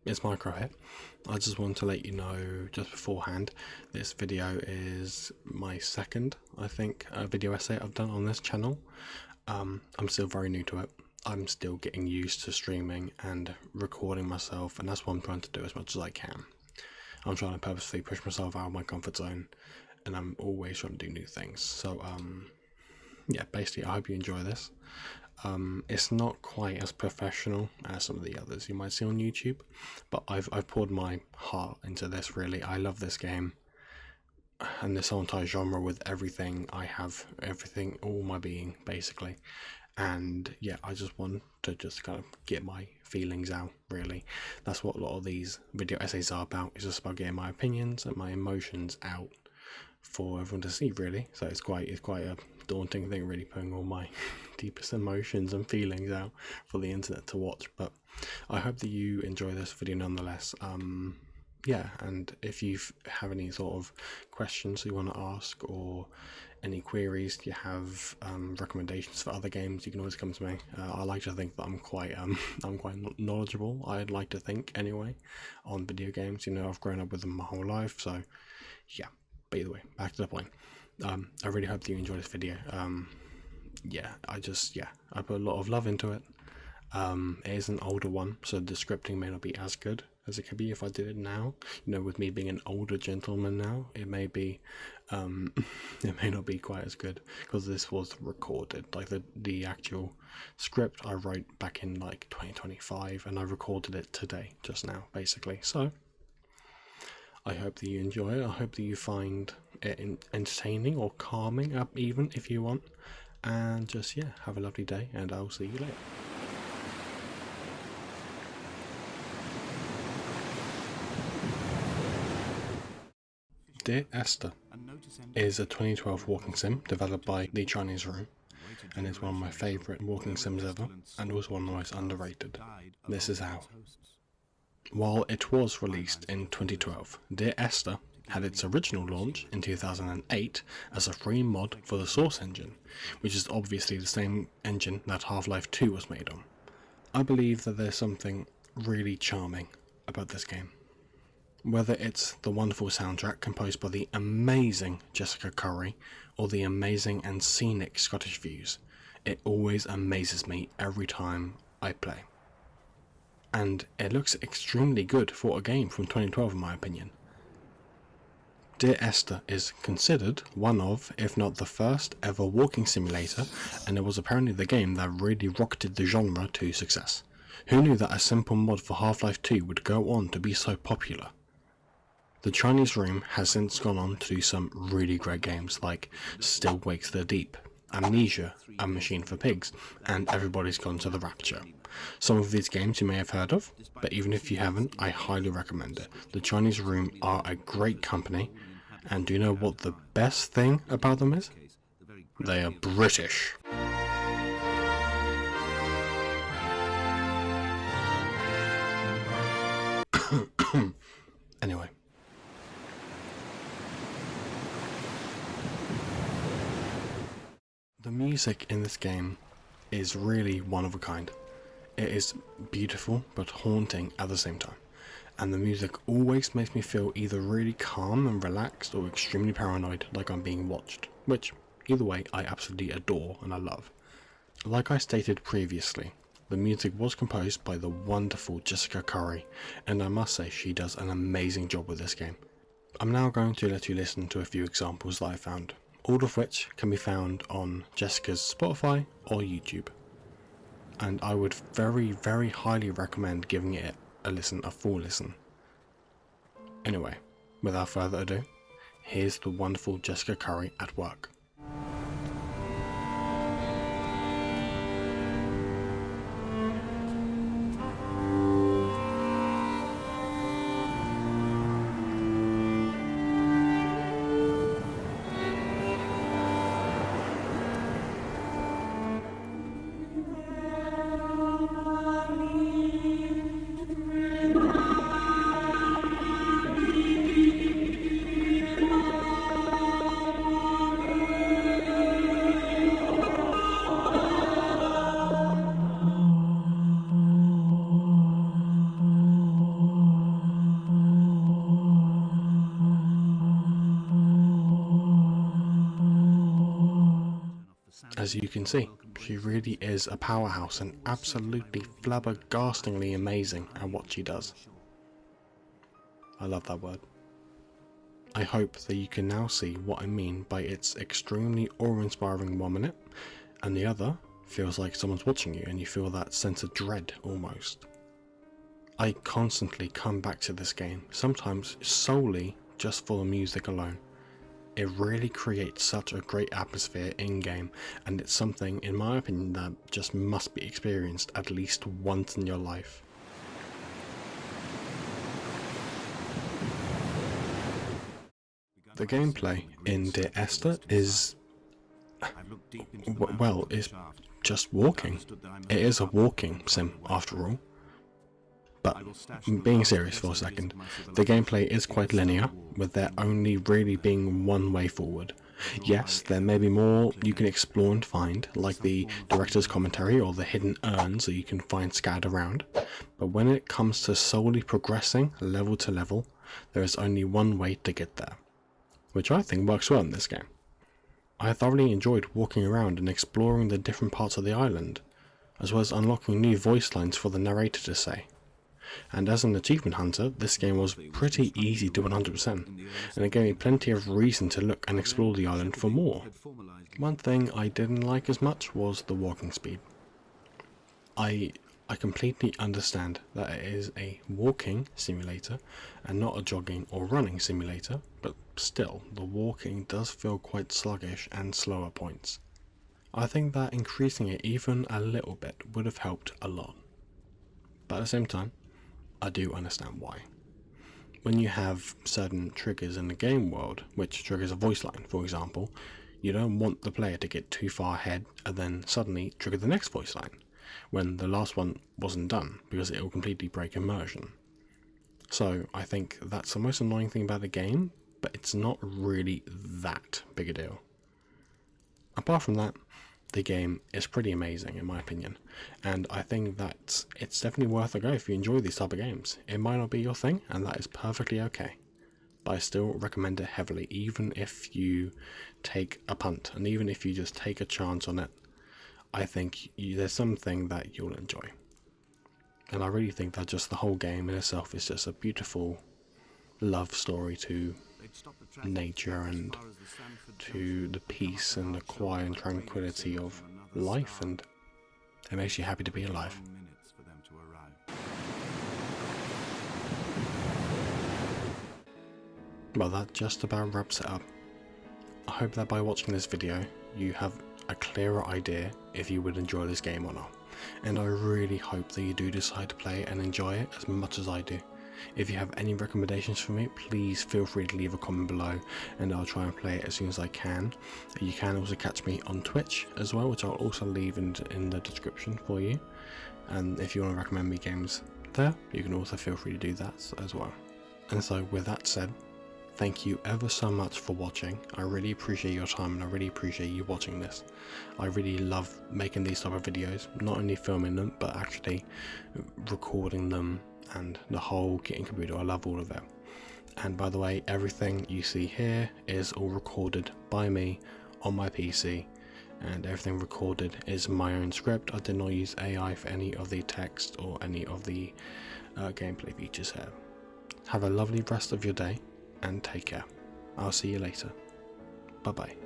it's Micro here. I just want to let you know just beforehand, this video is my second, I think, video essay I've done on this channel. I'm still very new to it. I'm still getting used to streaming and recording myself, and that's what I'm trying to do as much as I can. I'm trying to purposely push myself out of my comfort zone, and I'm always trying to do new things. So yeah, basically I hope you enjoy this. It's not quite as professional as some of the others you might see on YouTube, but I've poured my heart into this. Really, I love this game and this whole entire genre with everything I have, everything, all my being basically. And yeah, I just want to just kind of get my feelings out. Really, that's what a lot of these video essays are about. It's just about getting my opinions and my emotions out for everyone to see, really. So it's quite a daunting thing, really, putting all my deepest emotions and feelings out for the internet to watch. But I hope that you enjoy this video nonetheless. Yeah, and if you have any sort of questions you want to ask, or any queries you have, recommendations for other games, you can always come to me. I like to think that I'm quite knowledgeable. I'd like to think anyway on video games. You know, I've grown up with them my whole life, so yeah. But either way, back to the point. I really hope that you enjoy this video. Yeah, I put a lot of love into it. It is an older one, so the scripting may not be as good as it could be if I did it now. You know, with me being an older gentleman now, it may be, it may not be quite as good, because this was recorded. Like the actual script I wrote back in like 2025, and I recorded it today, just now, basically. So I hope that you enjoy it. I hope that you find it entertaining or calming up, even if you want. And just, yeah, have a lovely day, and I'll see you later. Dear Esther is a 2012 walking sim developed by The Chinese Room, and is one of my favourite walking sims ever, and also one of the most underrated. This is how. While it was released in 2012, Dear Esther had its original launch in 2008 as a free mod for the Source engine, which is obviously the same engine that Half-Life 2 was made on. I believe that there's something really charming about this game. Whether it's the wonderful soundtrack composed by the amazing Jessica Curry, or the amazing and scenic Scottish views, it always amazes me every time I play. And it looks extremely good for a game from 2012 in my opinion. Dear Esther is considered one of, if not the first ever walking simulator, and it was apparently the game that really rocketed the genre to success. Who knew that a simple mod for Half-Life 2 would go on to be so popular? The Chinese Room has since gone on to do some really great games like Still Wakes the Deep, Amnesia, A Machine for Pigs, and Everybody's Gone to the Rapture. Some of these games you may have heard of, but even if you haven't, I highly recommend it. The Chinese Room are a great company, and do you know what the best thing about them is? They are British. Anyway. The music in this game is really one of a kind. It is beautiful but haunting at the same time, and the music always makes me feel either really calm and relaxed or extremely paranoid, like I'm being watched, which either way I absolutely adore and I love. Like I stated previously, the music was composed by the wonderful Jessica Curry, and I must say she does an amazing job with this game. I'm now going to let you listen to a few examples that I found, all of which can be found on Jessica's Spotify or YouTube. And I would very, very highly recommend giving it a listen, a full listen. Anyway, without further ado, here's the wonderful Jessica Curry at work. as you can see, she really is a powerhouse and absolutely flabbergastingly amazing at what she does. I love that word. I hope that you can now see what I mean by its extremely awe-inspiring 1 minute, and the other feels like someone's watching you and you feel that sense of dread almost. I constantly come back to this game, sometimes solely just for the music alone. It really creates such a great atmosphere in-game, and it's something, in my opinion, that just must be experienced at least once in your life. The gameplay in Dear Esther is, well, is just walking. It is a walking sim after all. But being serious for a second, the gameplay is quite linear, with there only really being one way forward. Yes, there may be more you can explore and find, like the director's commentary or the hidden urns that you can find scattered around, but when it comes to solely progressing level to level, there is only one way to get there, which I think works well in this game. I thoroughly enjoyed walking around and exploring the different parts of the island, as well as unlocking new voice lines for the narrator to say. And as an achievement hunter, this game was pretty easy to 100%, and it gave me plenty of reason to look and explore the island for more. One thing I didn't like as much was the walking speed. I completely understand that it is a walking simulator and not a jogging or running simulator, but still, the walking does feel quite sluggish and slow at points. I think that increasing it even a little bit would have helped a lot. But at the same time, I do understand why. When you have certain triggers in the game world, which triggers a voice line, for example, you don't want the player to get too far ahead and then suddenly trigger the next voice line, when the last one wasn't done, because it will completely break immersion. So I think that's the most annoying thing about the game, but it's not really that big a deal. Apart from that, the game is pretty amazing in my opinion, and I think that it's definitely worth a go if you enjoy these type of games. It might not be your thing, and that is perfectly okay, but I still recommend it heavily, even if you take a punt, and even if you just take a chance on it. I think there's something that you'll enjoy, and I really think that just the whole game in itself is just a beautiful love story to nature and to the peace and the quiet and tranquility of life, and it makes you happy to be alive. Well, that just about wraps it up. I hope that by watching this video you have a clearer idea if you would enjoy this game or not, and I really hope that you do decide to play it and enjoy it as much as I do. If you have any recommendations for me, please feel free to leave a comment below and I'll try and play it as soon as I can. You can also catch me on Twitch as well, which I'll also leave in the description for you. And if you want to recommend me games there, you can also feel free to do that as well. And so with that said, thank you ever so much for watching. I really appreciate your time and I really appreciate you watching this. I really love making these type of videos, not only filming them but actually recording them and the whole kit and caboodle. I love all of it. And by the way, everything you see here is all recorded by me on my PC, and everything recorded is my own script. I did not use AI for any of the text or any of the gameplay features here. Have a lovely rest of your day and take care. I'll see you later. Bye bye.